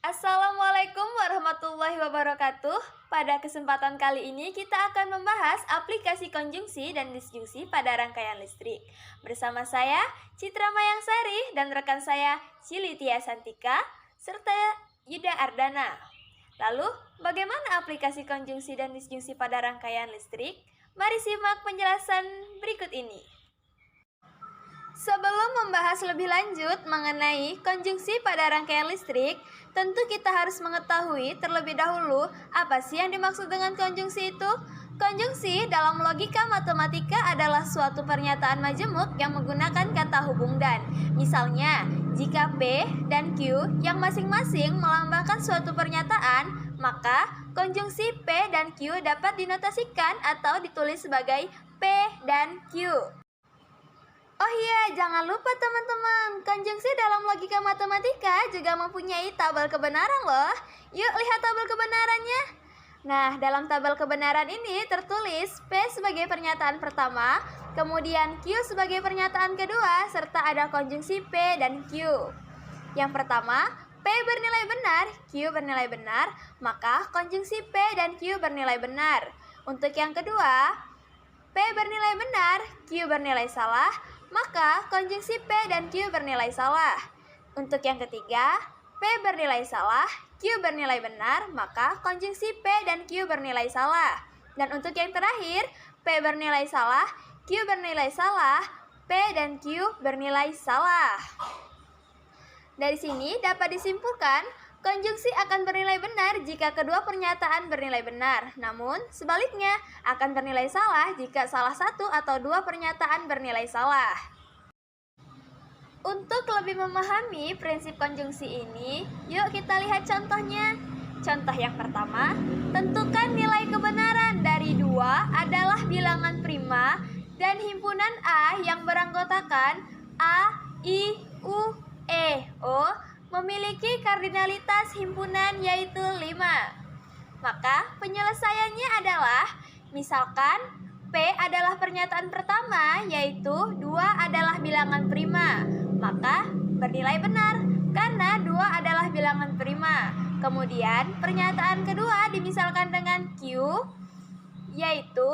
Assalamualaikum warahmatullahi wabarakatuh. Pada kesempatan kali ini kita akan membahas aplikasi konjungsi dan disjungsi pada rangkaian listrik. Bersama saya Citra Mayangsari dan rekan saya Cilitia Santika serta Yuda Ardana. Lalu, bagaimana aplikasi konjungsi dan disjungsi pada rangkaian listrik? Mari simak penjelasan berikut ini. Sebelum membahas lebih lanjut mengenai konjungsi pada rangkaian listrik, tentu kita harus mengetahui terlebih dahulu apa sih yang dimaksud dengan konjungsi itu. Konjungsi dalam logika matematika adalah suatu pernyataan majemuk yang menggunakan kata hubung dan. Misalnya, jika P dan Q yang masing-masing melambangkan suatu pernyataan, maka konjungsi P dan Q dapat dinotasikan atau ditulis sebagai P dan Q. Oh iya, jangan lupa teman-teman, konjungsi dalam logika matematika juga mempunyai tabel kebenaran loh. Yuk lihat tabel kebenarannya. Nah, dalam tabel kebenaran ini tertulis P sebagai pernyataan pertama, kemudian Q sebagai pernyataan kedua, serta ada konjungsi P dan Q. Yang pertama, P bernilai benar, Q bernilai benar, maka konjungsi P dan Q bernilai benar. Untuk yang kedua, P bernilai benar, Q bernilai salah, maka konjungsi P dan Q bernilai salah. Untuk yang ketiga, P bernilai salah, Q bernilai benar, maka konjungsi P dan Q bernilai salah. Dan untuk yang terakhir, P bernilai salah, Q bernilai salah, P dan Q bernilai salah. Dari sini dapat disimpulkan, konjungsi akan bernilai benar jika kedua pernyataan bernilai benar. Namun, sebaliknya akan bernilai salah jika salah satu atau dua pernyataan bernilai salah. Untuk lebih memahami prinsip konjungsi ini, yuk kita lihat contohnya. Contoh yang pertama, tentukan nilai kebenaran dari 2 adalah bilangan prima dan himpunan A yang beranggotakan A, I, U, E, O memiliki kardinalitas himpunan yaitu 5. Maka penyelesaiannya adalah, misalkan P adalah pernyataan pertama yaitu 2 adalah bilangan prima, maka bernilai benar karena 2 adalah bilangan prima. Kemudian pernyataan kedua dimisalkan dengan Q yaitu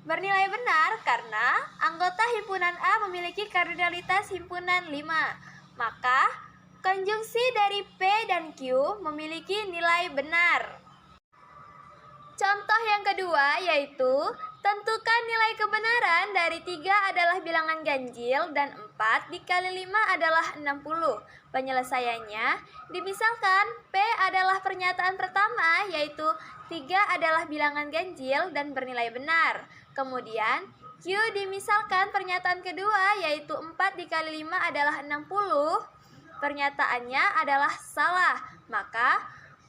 bernilai benar karena anggota himpunan A memiliki kardinalitas himpunan 5. Maka konjungsi dari P dan Q memiliki nilai benar. Contoh yang kedua yaitu tentukan nilai kebenaran dari 3 adalah bilangan ganjil dan 4 dikali 5 adalah 60. Penyelesaiannya, dimisalkan P adalah pernyataan pertama yaitu 3 adalah bilangan ganjil dan bernilai benar. Kemudian Q dimisalkan pernyataan kedua yaitu 4 dikali 5 adalah 60. Pernyataannya adalah salah, maka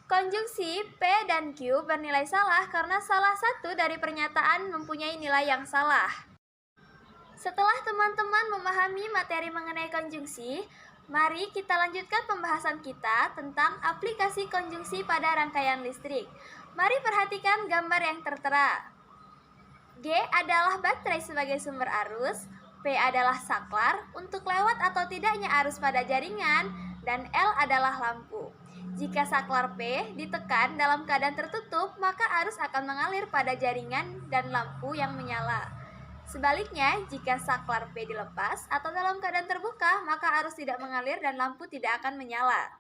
konjungsi P dan Q bernilai salah karena salah satu dari pernyataan mempunyai nilai yang salah. Setelah teman-teman memahami materi mengenai konjungsi, mari kita lanjutkan pembahasan kita tentang aplikasi konjungsi pada rangkaian listrik. Mari perhatikan gambar yang tertera. G adalah baterai sebagai sumber arus, P adalah saklar untuk lewat atau tidaknya arus pada jaringan, dan L adalah lampu. Jika saklar P ditekan dalam keadaan tertutup, maka arus akan mengalir pada jaringan dan lampu yang menyala. Sebaliknya, jika saklar P dilepas atau dalam keadaan terbuka, maka arus tidak mengalir dan lampu tidak akan menyala.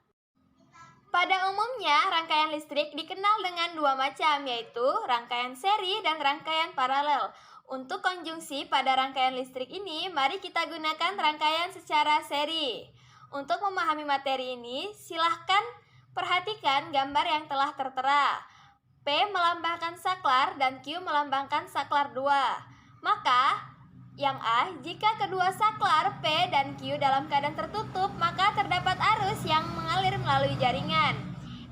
Pada umumnya, rangkaian listrik dikenal dengan 2 macam, yaitu rangkaian seri dan rangkaian paralel. Untuk konjungsi pada rangkaian listrik ini, mari kita gunakan rangkaian secara seri. Untuk memahami materi ini, silahkan perhatikan gambar yang telah tertera. P melambangkan saklar dan Q melambangkan saklar 2. Maka, yang A, jika kedua saklar P dan Q dalam keadaan tertutup, maka terdapat arus yang mengalir melalui jaringan.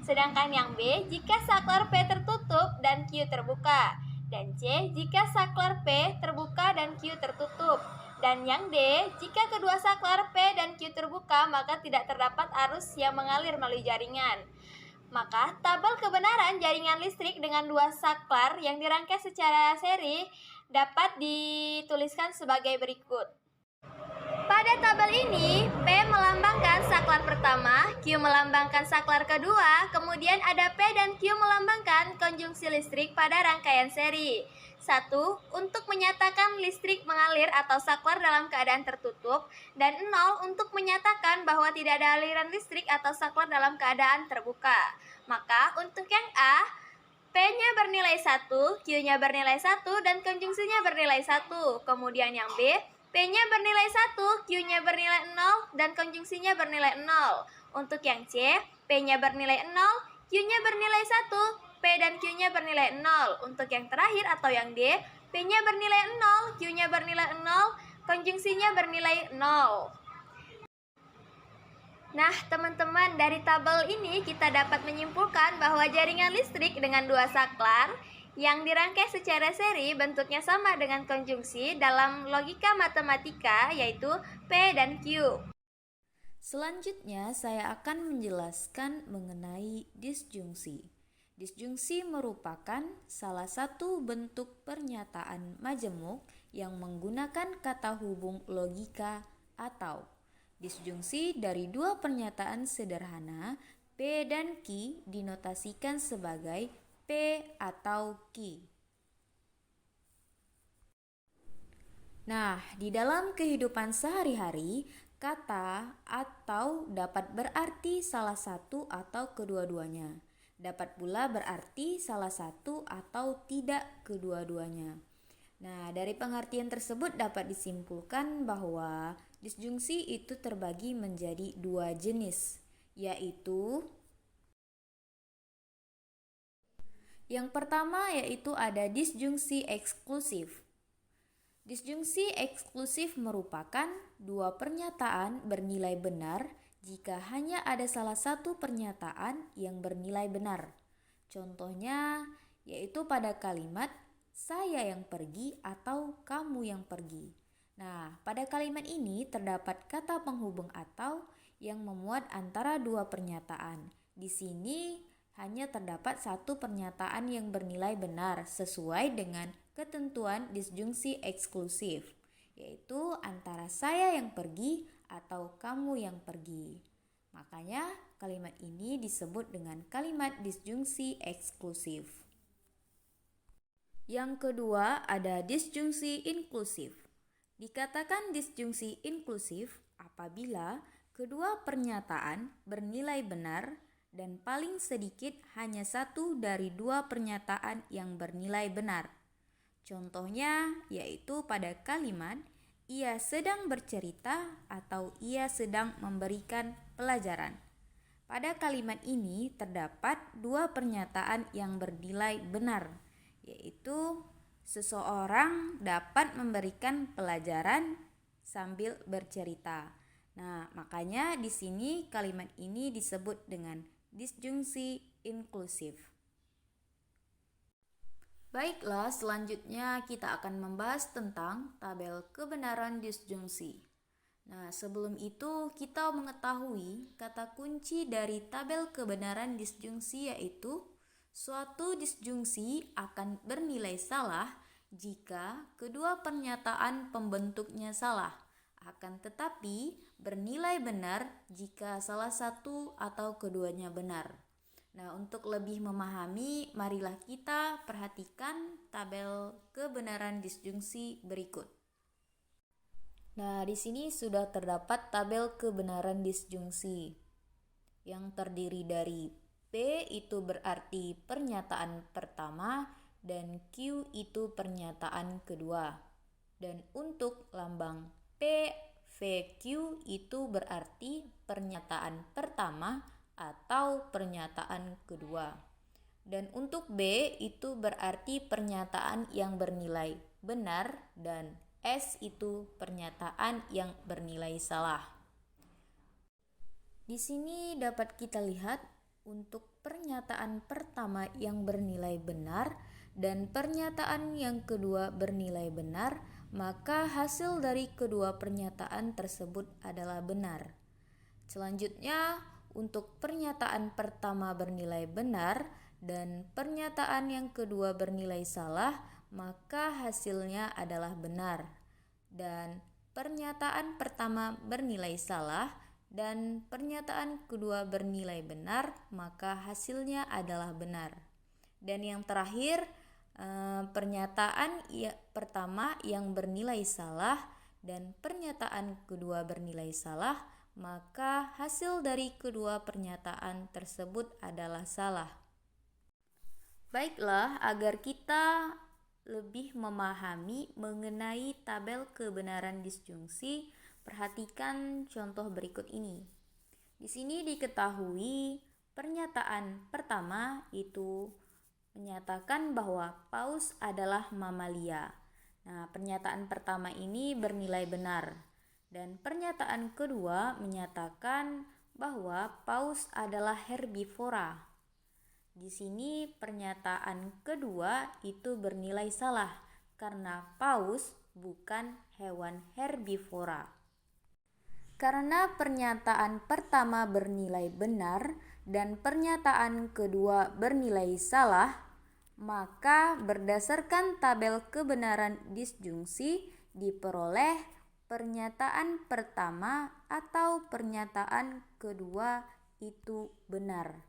Sedangkan yang B, jika saklar P tertutup dan Q terbuka. Dan C, jika saklar P terbuka dan Q tertutup. Dan yang D, jika kedua saklar P dan Q terbuka, maka tidak terdapat arus yang mengalir melalui jaringan. Maka, tabel kebenaran jaringan listrik dengan 2 saklar yang dirangkai secara seri dapat dituliskan sebagai berikut. Pada tabel ini, P melambangkan saklar pertama, Q melambangkan saklar kedua, kemudian ada P dan Q melambangkan konjungsi listrik pada rangkaian seri. 1. Untuk menyatakan listrik mengalir atau saklar dalam keadaan tertutup, dan 0 untuk menyatakan bahwa tidak ada aliran listrik atau saklar dalam keadaan terbuka. Maka untuk yang A, P-nya bernilai 1, Q-nya bernilai 1, dan konjungsinya bernilai 1. Kemudian yang B, P-nya bernilai 1, Q-nya bernilai 0, dan konjungsinya bernilai 0. Untuk yang C, P-nya bernilai 0, Q-nya bernilai 1, P dan Q-nya bernilai 0. Untuk yang terakhir atau yang D, P-nya bernilai 0, Q-nya bernilai 0, konjungsinya bernilai 0. Nah, teman-teman, dari tabel ini kita dapat menyimpulkan bahwa jaringan listrik dengan dua saklar yang dirangkai secara seri bentuknya sama dengan konjungsi dalam logika matematika, yaitu P dan Q. Selanjutnya, saya akan menjelaskan mengenai disjungsi. Disjungsi merupakan salah satu bentuk pernyataan majemuk yang menggunakan kata hubung logika atau disjungsi dari dua pernyataan sederhana P dan Q dinotasikan sebagai P atau Q. Nah, di dalam kehidupan sehari-hari, kata atau dapat berarti salah satu atau kedua-duanya. Dapat pula berarti salah satu atau tidak kedua-duanya. Nah, dari pengertian tersebut dapat disimpulkan bahwa disjungsi itu terbagi menjadi dua jenis, yaitu yang pertama yaitu ada disjungsi eksklusif. Disjungsi eksklusif merupakan dua pernyataan bernilai benar jika hanya ada salah satu pernyataan yang bernilai benar. Contohnya yaitu pada kalimat saya yang pergi atau kamu yang pergi. Nah, pada kalimat ini terdapat kata penghubung atau yang memuat antara dua pernyataan. Di sini hanya terdapat satu pernyataan yang bernilai benar sesuai dengan ketentuan disjungsi eksklusif, yaitu antara saya yang pergi atau kamu yang pergi. Makanya kalimat ini disebut dengan kalimat disjungsi eksklusif. Yang kedua ada disjungsi inklusif. Dikatakan disjungsi inklusif apabila kedua pernyataan bernilai benar dan paling sedikit hanya satu dari dua pernyataan yang bernilai benar. Contohnya yaitu pada kalimat ia sedang bercerita atau ia sedang memberikan pelajaran. Pada kalimat ini terdapat dua pernyataan yang bernilai benar, yaitu seseorang dapat memberikan pelajaran sambil bercerita. Nah, makanya di sini kalimat ini disebut dengan disjungsi inklusif. Baiklah, selanjutnya kita akan membahas tentang tabel kebenaran disjungsi. Nah, sebelum itu kita mengetahui kata kunci dari tabel kebenaran disjungsi yaitu suatu disjungsi akan bernilai salah jika kedua pernyataan pembentuknya salah, akan tetapi bernilai benar jika salah satu atau keduanya benar. Nah, untuk lebih memahami, marilah kita perhatikan tabel kebenaran disjungsi berikut. Nah, di sini sudah terdapat tabel kebenaran disjungsi yang terdiri dari P itu berarti pernyataan pertama dan Q itu pernyataan kedua. Dan untuk lambang PVQ itu berarti pernyataan pertama atau pernyataan kedua. Dan untuk B itu berarti pernyataan yang bernilai benar dan S itu pernyataan yang bernilai salah. Di sini dapat kita lihat untuk pernyataan pertama yang bernilai benar dan pernyataan yang kedua bernilai benar, maka hasil dari kedua pernyataan tersebut adalah benar. Selanjutnya, untuk pernyataan pertama bernilai benar dan pernyataan yang kedua bernilai salah, maka hasilnya adalah benar. Dan pernyataan pertama bernilai salah dan pernyataan kedua bernilai benar, maka hasilnya adalah benar. Dan yang terakhir, pernyataan pertama yang bernilai salah dan pernyataan kedua bernilai salah, maka hasil dari kedua pernyataan tersebut adalah salah. Baiklah, agar kita lebih memahami mengenai tabel kebenaran disjungsi, perhatikan contoh berikut ini. Di sini diketahui pernyataan pertama itu menyatakan bahwa paus adalah mamalia. Nah, pernyataan pertama ini bernilai benar. Dan pernyataan kedua menyatakan bahwa paus adalah herbivora. Di sini pernyataan kedua itu bernilai salah karena paus bukan hewan herbivora. Karena pernyataan pertama bernilai benar dan pernyataan kedua bernilai salah, maka berdasarkan tabel kebenaran disjungsi diperoleh pernyataan pertama atau pernyataan kedua itu benar.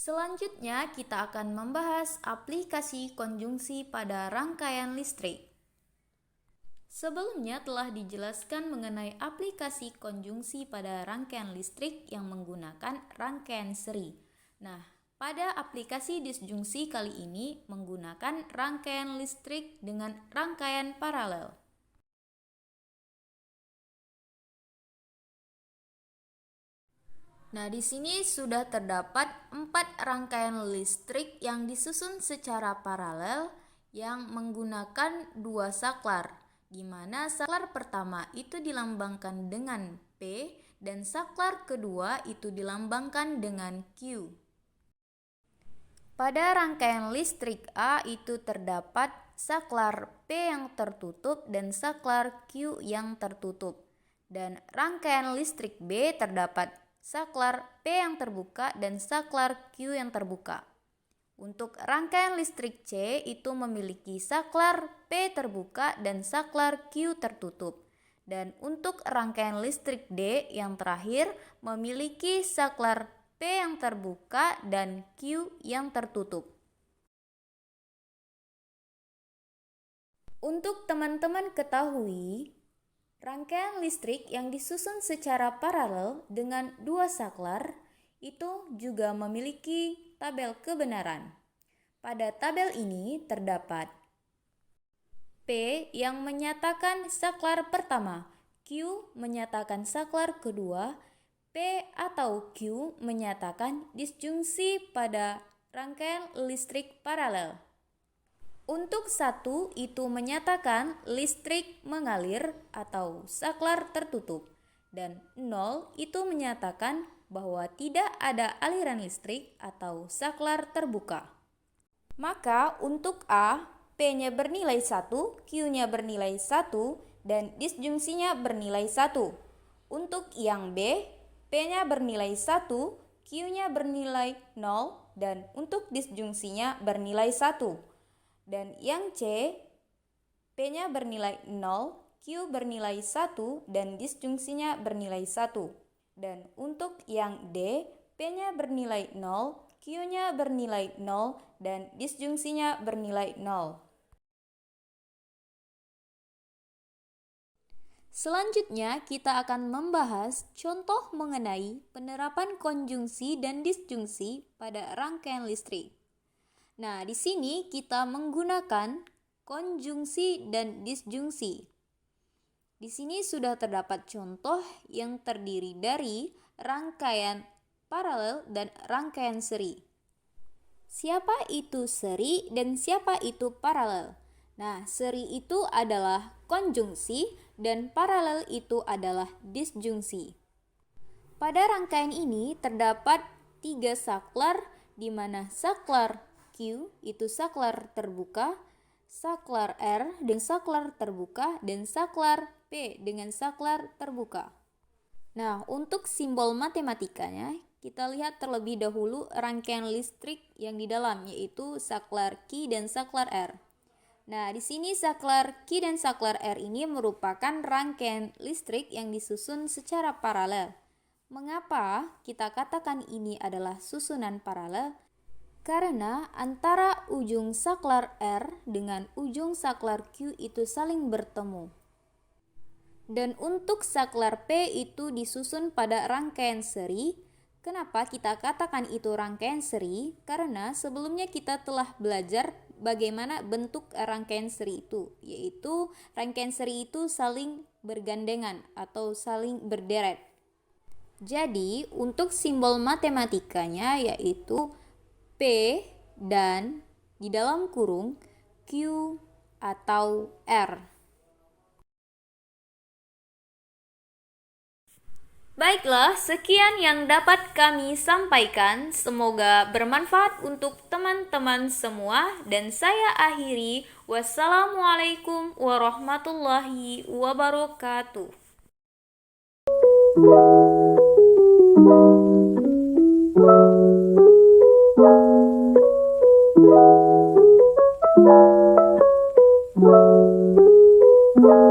Selanjutnya kita akan membahas aplikasi konjungsi pada rangkaian listrik. Sebelumnya telah dijelaskan mengenai aplikasi konjungsi pada rangkaian listrik yang menggunakan rangkaian seri. Nah, pada aplikasi disjungsi kali ini menggunakan rangkaian listrik dengan rangkaian paralel. Nah, di sini sudah terdapat 4 rangkaian listrik yang disusun secara paralel yang menggunakan 2 saklar, di mana saklar pertama itu dilambangkan dengan P dan saklar kedua itu dilambangkan dengan Q. Pada rangkaian listrik A itu terdapat saklar P yang tertutup dan saklar Q yang tertutup. Dan rangkaian listrik B terdapat saklar P yang terbuka dan saklar Q yang terbuka. Untuk rangkaian listrik C itu memiliki saklar P terbuka dan saklar Q tertutup. Dan untuk rangkaian listrik D yang terakhir memiliki saklar P yang terbuka dan Q yang tertutup. Untuk teman-teman ketahui, rangkaian listrik yang disusun secara paralel dengan 2 saklar itu juga memiliki tabel kebenaran. Pada tabel ini terdapat P yang menyatakan saklar pertama, Q menyatakan saklar kedua, P atau Q menyatakan disjungsi pada rangkaian listrik paralel. Untuk 1 itu menyatakan listrik mengalir atau saklar tertutup, dan 0 itu menyatakan bahwa tidak ada aliran listrik atau saklar terbuka. Maka untuk A, P-nya bernilai 1, Q-nya bernilai 1, dan disjungsinya bernilai 1. Untuk yang B, P-nya bernilai 1, Q-nya bernilai 0, dan untuk disjungsinya bernilai 1. Dan yang C, P-nya bernilai 0, Q bernilai 1, dan disjungsinya bernilai 1. Dan untuk yang D, P-nya bernilai 0, Q-nya bernilai 0, dan disjungsinya bernilai 0. Selanjutnya kita akan membahas contoh mengenai penerapan konjungsi dan disjungsi pada rangkaian listrik. Nah, di sini kita menggunakan konjungsi dan disjungsi. Di sini sudah terdapat contoh yang terdiri dari rangkaian paralel dan rangkaian seri. Siapa itu seri dan siapa itu paralel? Nah, seri itu adalah konjungsi dan paralel itu adalah disjungsi. Pada rangkaian ini terdapat 3 saklar di mana saklar Q itu saklar terbuka, saklar R dengan saklar terbuka, dan saklar P dengan saklar terbuka. Nah, untuk simbol matematikanya kita lihat terlebih dahulu rangkaian listrik yang di dalam, yaitu saklar Q dan saklar R. Nah, di sini saklar Q dan saklar R ini merupakan rangkaian listrik yang disusun secara paralel. Mengapa kita katakan ini adalah susunan paralel? Karena antara ujung saklar R dengan ujung saklar Q itu saling bertemu. Dan untuk saklar P itu disusun pada rangkaian seri. Kenapa kita katakan itu rangkaian seri? Karena sebelumnya kita telah belajar bagaimana bentuk rangkaian seri itu, yaitu rangkaian seri itu saling bergandengan atau saling berderet. Jadi, untuk simbol matematikanya yaitu P dan di dalam kurung Q atau R. Baiklah, sekian yang dapat kami sampaikan. Semoga bermanfaat untuk teman-teman semua dan saya akhiri. Wassalamualaikum warahmatullahi wabarakatuh. Thank you.